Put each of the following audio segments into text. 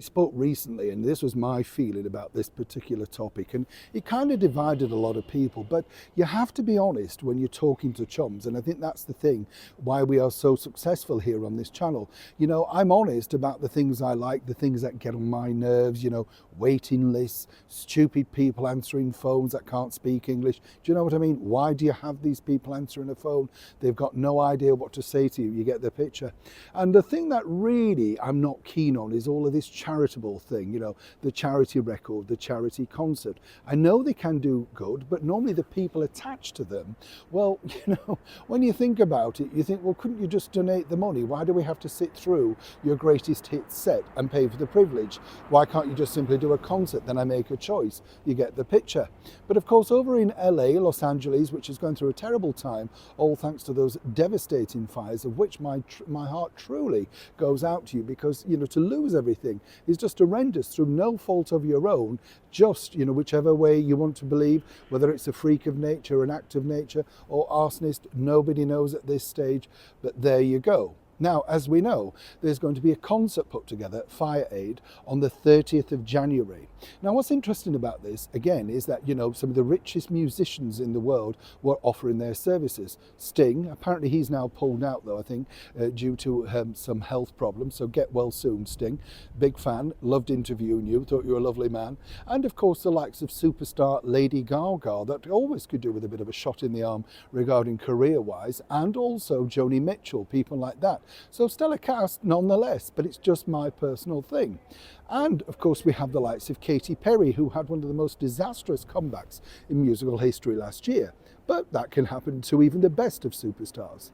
Spoke recently, and this was my feeling about this particular topic, and it kind of divided a lot of people. But you have to be honest when you're talking to chums, and I think that's the thing why we are so successful here on this channel. You know, I'm honest about the things I like, the things that get on my nerves, you know, waiting lists, stupid people answering phones that can't speak English. Do you know what I mean? Why do you have these people answering a phone? They've got no idea what to say to you. You get the picture. And the thing that really I'm not keen on is all of this charitable thing, you know, the charity record, the charity concert. I know they can do good, but normally the people attached to them, well, you know, when you think about it, you think, well, couldn't you just donate the money? Why do we have to sit through your greatest hits set and pay for the privilege? Why can't you just simply do a concert? Then I make a choice. You get the picture. But of course, over in LA, Los Angeles, which is going through a terrible time, all thanks to those devastating fires, of which my heart truly goes out to you, because, you know, to lose everything is just horrendous through no fault of your own, just, you know, whichever way you want to believe, whether it's a freak of nature, an act of nature, or arsonist, nobody knows at this stage, but there you go. Now, as we know, there's going to be a concert put together at Fire Aid on the 30th of January. Now, what's interesting about this, again, is that, you know, some of the richest musicians in the world were offering their services. Sting, apparently he's now pulled out, though, I think, due to some health problems. So get well soon, Sting. Big fan, loved interviewing you, thought you were a lovely man. And, of course, the likes of superstar Lady Gaga, that always could do with a bit of a shot in the arm regarding career-wise, and also Joni Mitchell, people like that. So stellar cast nonetheless, but it's just my personal thing. And of course we have the likes of Katy Perry, who had one of the most disastrous comebacks in musical history last year. But that can happen to even the best of superstars.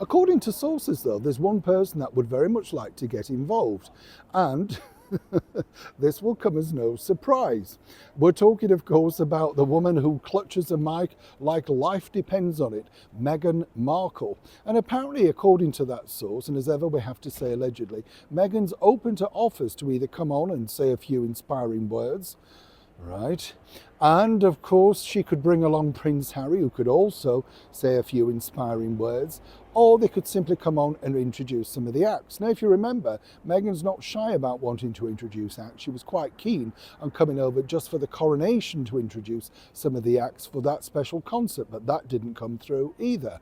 According to sources though, there's one person that would very much like to get involved, and this will come as no surprise. We're talking, of course, about the woman who clutches a mic like life depends on it, Meghan Markle. And apparently, according to that source, and as ever we have to say allegedly, Meghan's open to offers to either come on and say a few inspiring words, right? And of course, she could bring along Prince Harry, who could also say a few inspiring words, or they could simply come on and introduce some of the acts. Now, if you remember, Meghan's not shy about wanting to introduce acts. She was quite keen on coming over just for the coronation to introduce some of the acts for that special concert, but that didn't come through either.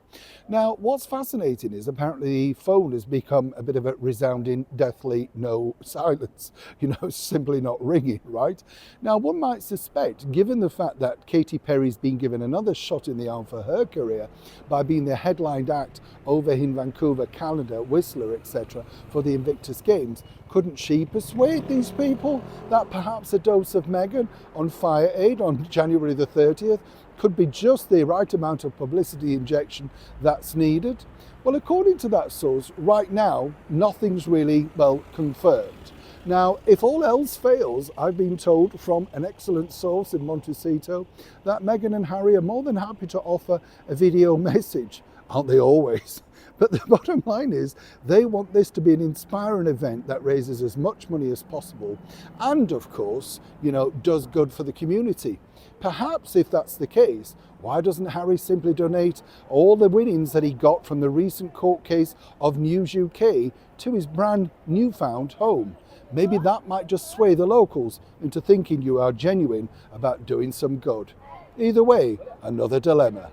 Now, what's fascinating is apparently the phone has become a bit of a resounding, deathly no silence, you know, simply not ringing, right? Now, one might suspect, given the fact that Katy Perry's been given another shot in the arm for her career by being the headlined act over in Vancouver, Canada, Whistler, etc., for the Invictus Games, couldn't she persuade these people that perhaps a dose of Meghan on Fire Aid on January the 30th could be just the right amount of publicity injection that's needed? Well, according to that source, right now, nothing's really, well, confirmed. Now, if all else fails, I've been told from an excellent source in Montecito that Meghan and Harry are more than happy to offer a video message. Aren't they always? But the bottom line is they want this to be an inspiring event that raises as much money as possible and, of course, you know, does good for the community. Perhaps if that's the case, why doesn't Harry simply donate all the winnings that he got from the recent court case of News UK to his brand newfound home? Maybe that might just sway the locals into thinking you are genuine about doing some good. Either way, another dilemma.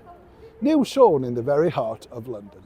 Neil Sean in the very heart of London.